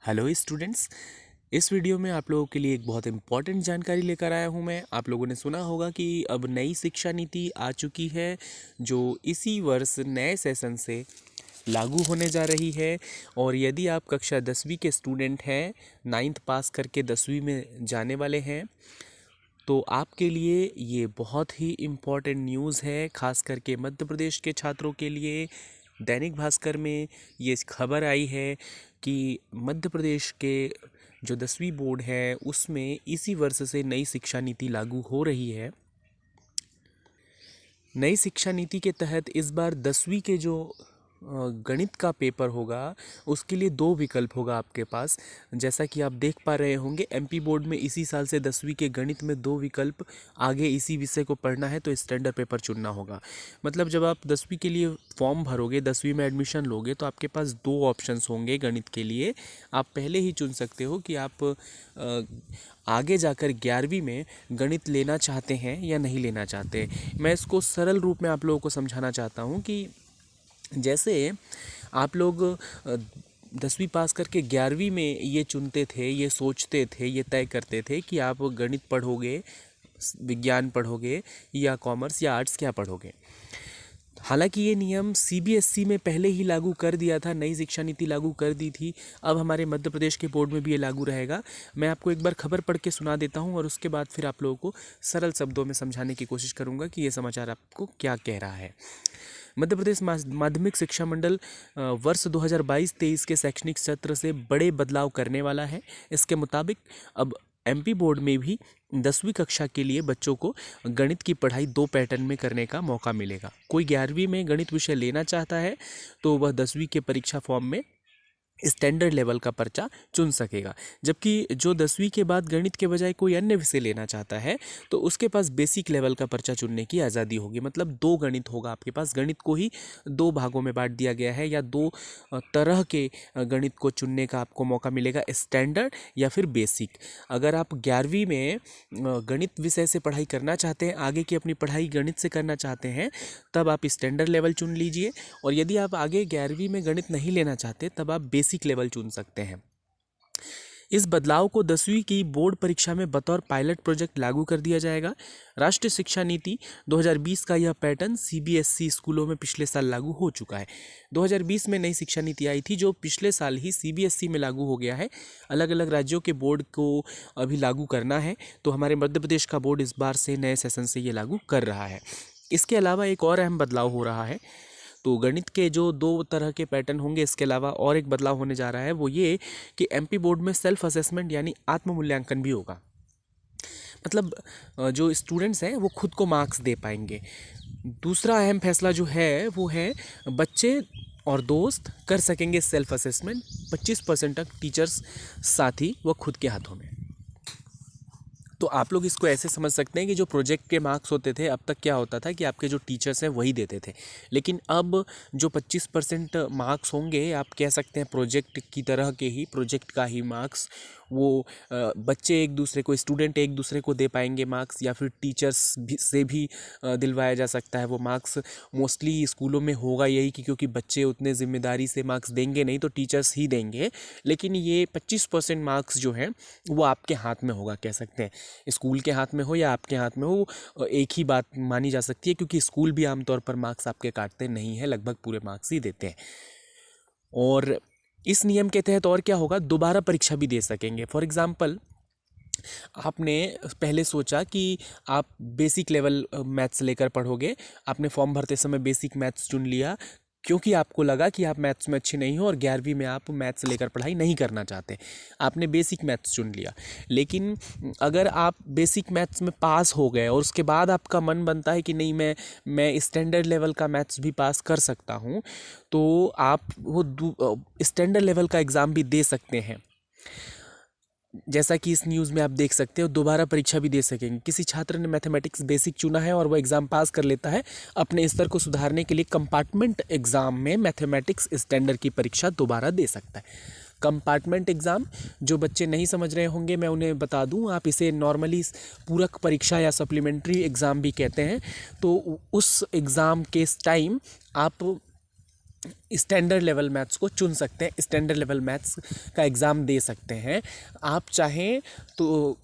Hello students. इस video में आप लोगों के लिए एक बहुत इम्पॉर्टेंट जानकारी लेकर आया हूं मैं। आप लोगों ने सुना होगा कि अब नई शिक्षा नीति आ चुकी है जो इसी वर्ष नए सेशन से लागू होने जा रही है। और यदि आप कक्षा 10वीं के स्टूडेंट हैं, 9th पास करके 10वीं में जाने वाले हैं, तो आपके लिए ये बहुत ही इम्पॉर्टेंट न्यूज़ है, खास करके मध्य प्रदेश के छात्रों के लिए। दैनिक भास्कर में ये खबर आई है कि मध्य प्रदेश के जो 10वीं बोर्ड है उसमें इसी वर्ष से नई शिक्षा नीति लागू हो रही है। नई शिक्षा नीति के तहत इस बार 10वीं के जो गणित का पेपर होगा उसके लिए दो विकल्प होगा आपके पास। जैसा कि आप देख पा रहे होंगे, एमपी बोर्ड में इसी साल से 10वीं के गणित में दो विकल्प, आगे इसी विषय को पढ़ना है तो स्टैंडर्ड पेपर चुनना होगा। मतलब जब आप 10वीं के लिए फॉर्म भरोगे, 10वीं में एडमिशन लोगे, तो आपके पास दो ऑप्शंस होंगे गणित के लिए। आप पहले ही चुन सकते हो कि आप आगे जाकर 11वीं में गणित लेना चाहते हैं या नहीं लेना चाहते। मैं इसको सरल रूप में आप लोगों को समझाना चाहता हूँ कि जैसे आप लोग 10वीं पास करके 11वीं में ये चुनते थे, ये सोचते थे, ये तय करते थे कि आप गणित पढ़ोगे, विज्ञान पढ़ोगे या कॉमर्स या आर्ट्स, क्या पढ़ोगे। हालांकि ये नियम सीबीएसई में पहले ही लागू कर दिया था, नई शिक्षा नीति लागू कर दी थी। अब हमारे मध्य प्रदेश के बोर्ड में भी ये लागू रहेगा। मैं आपको एक बार खबर पढ़ के सुना देता हूँ और उसके बाद फिर आप लोगों को सरल शब्दों में समझाने की कोशिश करूँगा कि ये समाचार आपको क्या कह रहा है। मध्य प्रदेश माध्यमिक शिक्षा मंडल वर्ष 2022-23 के शैक्षणिक सत्र से बड़े बदलाव करने वाला है। इसके मुताबिक अब एमपी बोर्ड में भी 10वीं कक्षा के लिए बच्चों को गणित की पढ़ाई दो पैटर्न में करने का मौका मिलेगा। कोई 11वीं में गणित विषय लेना चाहता है तो वह 10वीं के परीक्षा फॉर्म में स्टैंडर्ड लेवल का पर्चा चुन सकेगा, जबकि जो 10वीं के बाद गणित के बजाय कोई अन्य विषय लेना चाहता है तो उसके पास बेसिक लेवल का पर्चा चुनने की आज़ादी होगी। मतलब दो गणित होगा आपके पास। गणित को ही दो भागों में बांट दिया गया है, या दो तरह के गणित को चुनने का आपको मौका मिलेगा, स्टैंडर्ड या फिर बेसिक। अगर आप 11वीं में गणित विषय से पढ़ाई करना चाहते हैं, आगे की अपनी पढ़ाई गणित से करना चाहते हैं, तब आप स्टैंडर्ड लेवल चुन लीजिए। और यदि आप आगे 11वीं में गणित नहीं लेना चाहते तब आप बेसिक लेवल चुन सकते हैं। इस बदलाव को 10वीं की बोर्ड परीक्षा में बतौर पायलट प्रोजेक्ट लागू कर दिया जाएगा। राष्ट्रीय शिक्षा नीति 2020 का यह पैटर्न सीबीएसई स्कूलों में पिछले साल लागू हो चुका है। 2020 में नई शिक्षा नीति आई थी जो पिछले साल ही सीबीएसई में लागू हो गया है। अलग अलग राज्यों के बोर्ड को अभी लागू करना है, तो हमारे मध्य प्रदेश का बोर्ड इस बार से नए सेशन से ये लागू कर रहा है। इसके अलावा एक और अहम बदलाव हो रहा है। तो गणित के जो दो तरह के पैटर्न होंगे, इसके अलावा और एक बदलाव होने जा रहा है, वो ये कि एमपी बोर्ड में सेल्फ असेसमेंट यानी आत्म मूल्यांकन भी होगा। मतलब जो स्टूडेंट्स हैं वो खुद को मार्क्स दे पाएंगे। दूसरा अहम फैसला जो है वो है बच्चे और दोस्त कर सकेंगे सेल्फ असेसमेंट 25% तक, टीचर्स साथ ही व खुद के हाथों में। तो आप लोग इसको ऐसे समझ सकते हैं कि जो प्रोजेक्ट के मार्क्स होते थे, अब तक क्या होता था कि आपके जो टीचर्स हैं वही देते थे, लेकिन अब जो 25% मार्क्स होंगे, आप कह सकते हैं प्रोजेक्ट की तरह के ही, प्रोजेक्ट का ही मार्क्स वो बच्चे एक दूसरे को, स्टूडेंट एक दूसरे को दे पाएंगे मार्क्स, या फिर टीचर्स से भी दिलवाया जा सकता है वो मार्क्स। मोस्टली स्कूलों में होगा यही कि क्योंकि बच्चे उतने जिम्मेदारी से मार्क्स देंगे नहीं, तो टीचर्स ही देंगे। लेकिन ये 25% मार्क्स जो हैं वो आपके हाथ में होगा, कह सकते हैं स्कूल के हाथ में हो या आपके हाथ में हो, एक ही बात मानी जा सकती है, क्योंकि स्कूल भी आमतौर पर मार्क्स आपके काटते नहीं है, लगभग पूरे मार्क्स ही देते हैं। और इस नियम के तहत और क्या होगा, दोबारा परीक्षा भी दे सकेंगे। फॉर एग्जाम्पल, आपने पहले सोचा कि आप बेसिक लेवल मैथ्स लेकर पढ़ोगे, आपने फॉर्म भरते समय बेसिक मैथ्स चुन लिया क्योंकि आपको लगा कि आप मैथ्स में अच्छे नहीं हो और 11वीं में आप मैथ्स लेकर पढ़ाई नहीं करना चाहते, आपने बेसिक मैथ्स चुन लिया। लेकिन अगर आप बेसिक मैथ्स में पास हो गए और उसके बाद आपका मन बनता है कि नहीं, मैं स्टैंडर्ड लेवल का मैथ्स भी पास कर सकता हूँ, तो आप वो स्टैंडर्ड लेवल का एग्ज़ाम भी दे सकते हैं। जैसा कि इस न्यूज़ में आप देख सकते हो, दोबारा परीक्षा भी दे सकेंगे। किसी छात्र ने मैथमेटिक्स बेसिक चुना है और वो एग्ज़ाम पास कर लेता है, अपने स्तर को सुधारने के लिए कंपार्टमेंट एग्ज़ाम में मैथमेटिक्स स्टैंडर्ड की परीक्षा दोबारा दे सकता है। कंपार्टमेंट एग्ज़ाम, जो बच्चे नहीं समझ रहे होंगे मैं उन्हें बता दूं, आप इसे नॉर्मली पूरक परीक्षा या सप्लीमेंट्री एग्ज़ाम भी कहते हैं। तो उस एग्ज़ाम के टाइम आप स्टैंडर्ड लेवल मैथ्स को चुन सकते हैं, स्टैंडर्ड लेवल मैथ्स का एग्ज़ाम दे सकते हैं। आप चाहें तो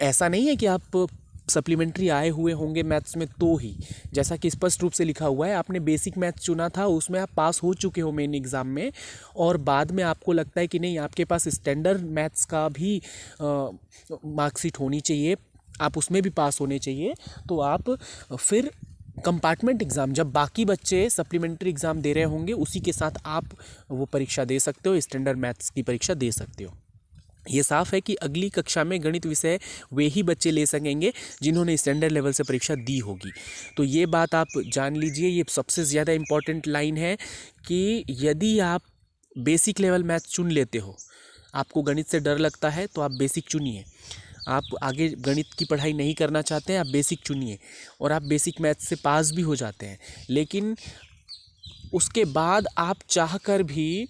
ऐसा नहीं है कि आप सप्लीमेंट्री आए हुए होंगे मैथ्स में तो ही, जैसा कि स्पष्ट रूप से लिखा हुआ है, आपने बेसिक मैथ्स चुना था, उसमें आप पास हो चुके हो मेन एग्ज़ाम में, और बाद में आपको लगता है कि नहीं आपके पास स्टैंडर्ड मैथ्स का भी मार्कशीट होनी चाहिए, आप उसमें भी पास होने चाहिए, तो आप फिर कंपार्टमेंट एग्ज़ाम, जब बाकी बच्चे सप्लीमेंट्री एग्ज़ाम दे रहे होंगे उसी के साथ आप वो परीक्षा दे सकते हो, स्टैंडर्ड मैथ्स की परीक्षा दे सकते हो। ये साफ है कि अगली कक्षा में गणित विषय वे ही बच्चे ले सकेंगे जिन्होंने स्टैंडर्ड लेवल से परीक्षा दी होगी। तो ये बात आप जान लीजिए, ये सबसे ज़्यादा इम्पॉर्टेंट लाइन है कि यदि आप बेसिक लेवल मैथ चुन लेते हो, आपको गणित से डर लगता है तो आप बेसिक चुनिए, आप आगे गणित की पढ़ाई नहीं करना चाहते हैं आप बेसिक चुनिए, और आप बेसिक मैथ से पास भी हो जाते हैं। लेकिन उसके बाद आप चाहकर भी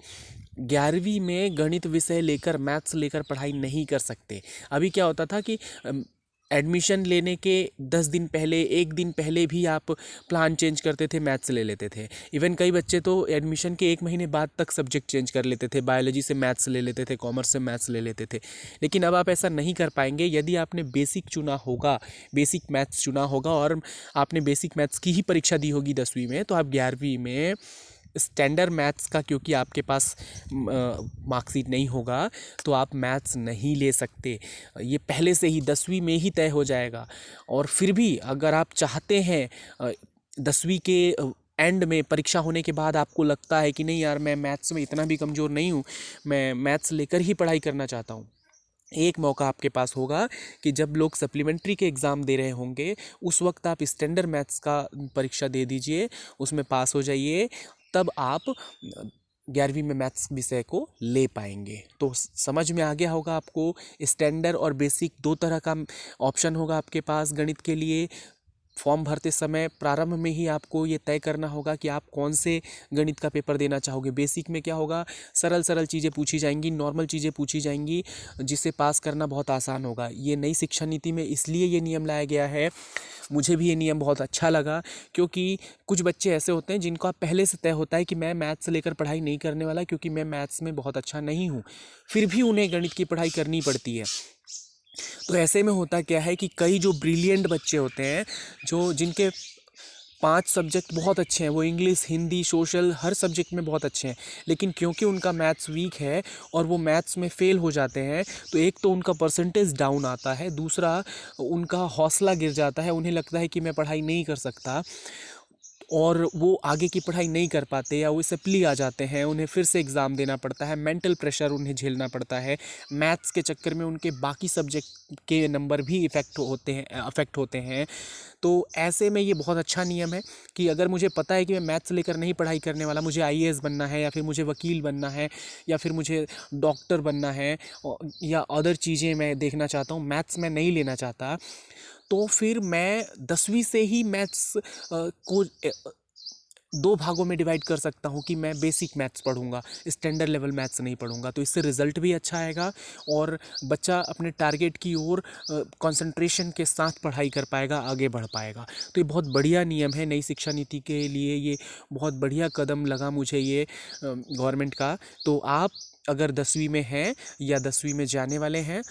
11वीं में गणित विषय लेकर, मैथ्स लेकर पढ़ाई नहीं कर सकते। अभी क्या होता था कि एडमिशन लेने के 10 दिन पहले, एक दिन पहले भी आप प्लान चेंज करते थे, मैथ्स ले लेते थे। इवन कई बच्चे तो एडमिशन के 1 महीने बाद तक सब्जेक्ट चेंज कर लेते थे, बायोलॉजी से मैथ्स ले लेते थे, कॉमर्स से मैथ्स ले लेते थे। लेकिन अब आप ऐसा नहीं कर पाएंगे। यदि आपने बेसिक चुना होगा, बेसिक मैथ्स चुना होगा और आपने बेसिक मैथ्स की ही परीक्षा दी होगी 10वीं में, तो आप 11वीं में स्टैंडर्ड मैथ्स का, क्योंकि आपके पास मार्कशीट नहीं होगा, तो आप मैथ्स नहीं ले सकते। ये पहले से ही 10वीं में ही तय हो जाएगा। और फिर भी अगर आप चाहते हैं 10वीं के एंड में परीक्षा होने के बाद आपको लगता है कि नहीं यार मैं मैथ्स में इतना भी कमज़ोर नहीं हूँ, मैं मैथ्स लेकर ही पढ़ाई करना चाहता हूँ, एक मौका आपके पास होगा कि जब लोग सप्लीमेंट्री के एग्ज़ाम दे रहे होंगे उस वक्त आप स्टैंडर्ड मैथ्स का परीक्षा दे दीजिए, उसमें पास हो जाइए, तब आप 11वीं में मैथ्स विषय को ले पाएंगे। तो समझ में आ गया होगा आपको, स्टैंडर्ड और बेसिक 2 तरह का ऑप्शन होगा आपके पास गणित के लिए। फॉर्म भरते समय प्रारंभ में ही आपको ये तय करना होगा कि आप कौन से गणित का पेपर देना चाहोगे। बेसिक में क्या होगा, सरल सरल चीज़ें पूछी जाएंगी, नॉर्मल चीज़ें पूछी जाएंगी, जिसे पास करना बहुत आसान होगा। ये नई शिक्षा नीति में इसलिए ये नियम लाया गया है, मुझे भी ये नियम बहुत अच्छा लगा, क्योंकि कुछ बच्चे ऐसे होते हैं जिनको आप पहले से तय होता है कि मैं मैथ्स लेकर पढ़ाई नहीं करने वाला क्योंकि मैं मैथ्स में बहुत अच्छा नहीं हूँ, फिर भी उन्हें गणित की पढ़ाई करनी पड़ती है। तो ऐसे में होता क्या है कि कई जो ब्रिलियंट बच्चे होते हैं, जो जिनके 5 सब्जेक्ट बहुत अच्छे हैं, वो इंग्लिश, हिंदी, सोशल, हर सब्जेक्ट में बहुत अच्छे हैं, लेकिन क्योंकि उनका मैथ्स वीक है और वो मैथ्स में फ़ेल हो जाते हैं, तो एक तो उनका परसेंटेज डाउन आता है, दूसरा उनका हौसला गिर जाता है, उन्हें लगता है कि मैं पढ़ाई नहीं कर सकता, और वो आगे की पढ़ाई नहीं कर पाते, या वो सप्ली आ जाते हैं, उन्हें फिर से एग्ज़ाम देना पड़ता है, मेंटल प्रेशर उन्हें झेलना पड़ता है। मैथ्स के चक्कर में उनके बाकी सब्जेक्ट के नंबर भी अफेक्ट होते हैं। तो ऐसे में ये बहुत अच्छा नियम है कि अगर मुझे पता है कि मैं मैथ्स लेकर नहीं पढ़ाई करने वाला, मुझे आईएएस बनना है, या फिर मुझे वकील बनना है, या फिर मुझे डॉक्टर बनना है, या अदर चीज़ें मैं देखना चाहता हूँ, मैथ्स में नहीं लेना चाहता, तो फिर मैं 10वीं से ही मैथ्स को 2 भागों में डिवाइड कर सकता हूँ कि मैं बेसिक मैथ्स पढ़ूंगा, स्टैंडर्ड लेवल मैथ्स नहीं पढ़ूंगा। तो इससे रिजल्ट भी अच्छा आएगा और बच्चा अपने टारगेट की ओर कंसंट्रेशन के साथ पढ़ाई कर पाएगा, आगे बढ़ पाएगा। तो ये बहुत बढ़िया नियम है नई शिक्षा नीति के लिए, ये बहुत बढ़िया कदम लगा मुझे ये गवर्नमेंट का। तो आप अगर 10वीं में हैं या 10वीं में जाने वाले हैं,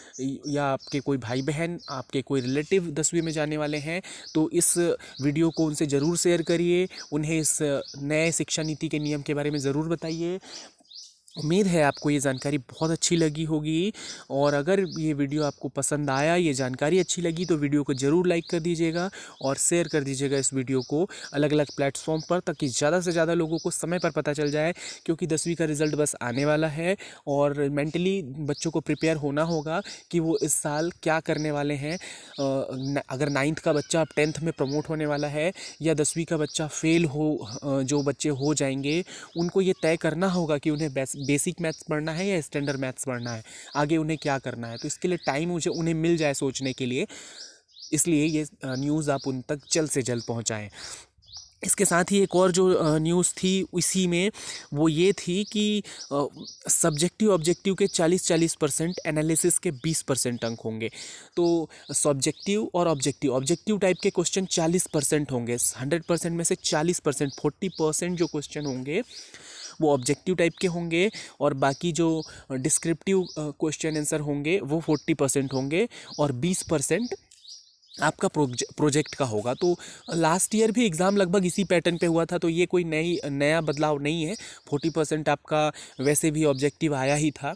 या आपके कोई भाई बहन, आपके कोई रिलेटिव 10वीं में जाने वाले हैं, तो इस वीडियो को उनसे ज़रूर शेयर करिए, उन्हें इस नए शिक्षा नीति के नियम के बारे में ज़रूर बताइए। उम्मीद है आपको ये जानकारी बहुत अच्छी लगी होगी, और अगर ये वीडियो आपको पसंद आया, ये जानकारी अच्छी लगी, तो वीडियो को ज़रूर लाइक कर दीजिएगा और शेयर कर दीजिएगा इस वीडियो को अलग अलग प्लेटफॉर्म पर, ताकि ज़्यादा से ज़्यादा लोगों को समय पर पता चल जाए, क्योंकि 10वीं का रिज़ल्ट बस आने वाला है और मेंटली बच्चों को प्रिपेयर होना होगा कि वो इस साल क्या करने वाले हैं। अगर 9th का बच्चा अब 10th में प्रमोट होने वाला है, या 10वीं का बच्चा फेल हो, जो बच्चे हो जाएंगे, उनको ये तय करना होगा कि उन्हें बेसिक मैथ्स पढ़ना है या स्टैंडर्ड मैथ्स पढ़ना है, आगे उन्हें क्या करना है। तो इसके लिए टाइम मुझे उन्हें मिल जाए सोचने के लिए, इसलिए ये न्यूज़ आप उन तक जल्द से जल्द पहुंचाएं। इसके साथ ही एक और जो न्यूज़ थी इसी में, वो ये थी कि सब्जेक्टिव ऑब्जेक्टिव के 40-40%, एनालिसिस के 20% अंक होंगे। तो सब्जेक्टिव और ऑब्जेक्टिव, ऑब्जेक्टिव टाइप के क्वेश्चन 40% होंगे, 100% में से 40%, 40% जो क्वेश्चन होंगे वो ऑब्जेक्टिव टाइप के होंगे, और बाकी जो डिस्क्रिप्टिव क्वेश्चन आंसर होंगे वो 40% होंगे, और 20% आपका प्रोजेक्ट का होगा। तो लास्ट ईयर भी एग्ज़ाम लगभग इसी पैटर्न पे हुआ था, तो ये कोई नया बदलाव नहीं है। 40% आपका वैसे भी ऑब्जेक्टिव आया ही था,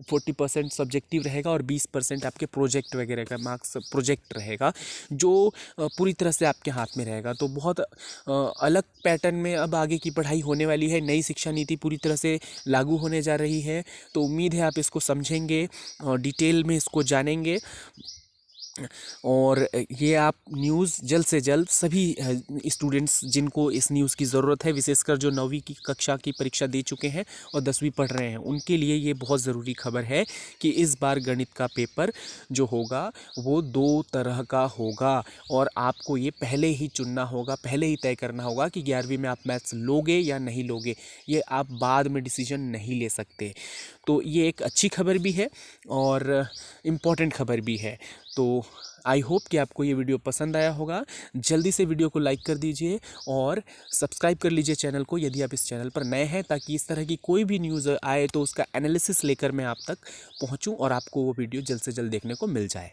40% सब्जेक्टिव रहेगा और 20% आपके प्रोजेक्ट वगैरह का मार्क्स प्रोजेक्ट रहेगा, जो पूरी तरह से आपके हाथ में रहेगा। तो बहुत अलग पैटर्न में अब आगे की पढ़ाई होने वाली है। नई शिक्षा नीति पूरी तरह से लागू होने जा रही है, तो उम्मीद है आप इसको समझेंगे और डिटेल में इसको जानेंगे। और ये आप न्यूज़ जल्द से जल्द सभी स्टूडेंट्स जिनको इस न्यूज़ की ज़रूरत है, विशेषकर जो 9वीं की कक्षा की परीक्षा दे चुके हैं और 10वीं पढ़ रहे हैं, उनके लिए ये बहुत ज़रूरी खबर है कि इस बार गणित का पेपर जो होगा वो 2 तरह का होगा, और आपको ये पहले ही चुनना होगा, पहले ही तय करना होगा कि 11वीं में आप मैथ्स लोगे या नहीं लोगे। ये आप बाद में डिसीजन नहीं ले सकते। तो ये एक अच्छी खबर भी है और इम्पॉर्टेंट खबर भी है। तो आई होप कि आपको ये वीडियो पसंद आया होगा। जल्दी से वीडियो को लाइक कर दीजिए और सब्सक्राइब कर लीजिए चैनल को यदि आप इस चैनल पर नए हैं, ताकि इस तरह की कोई भी न्यूज़ आए तो उसका एनालिसिस लेकर मैं आप तक पहुंचूं और आपको वो वीडियो जल्द से जल्द देखने को मिल जाए।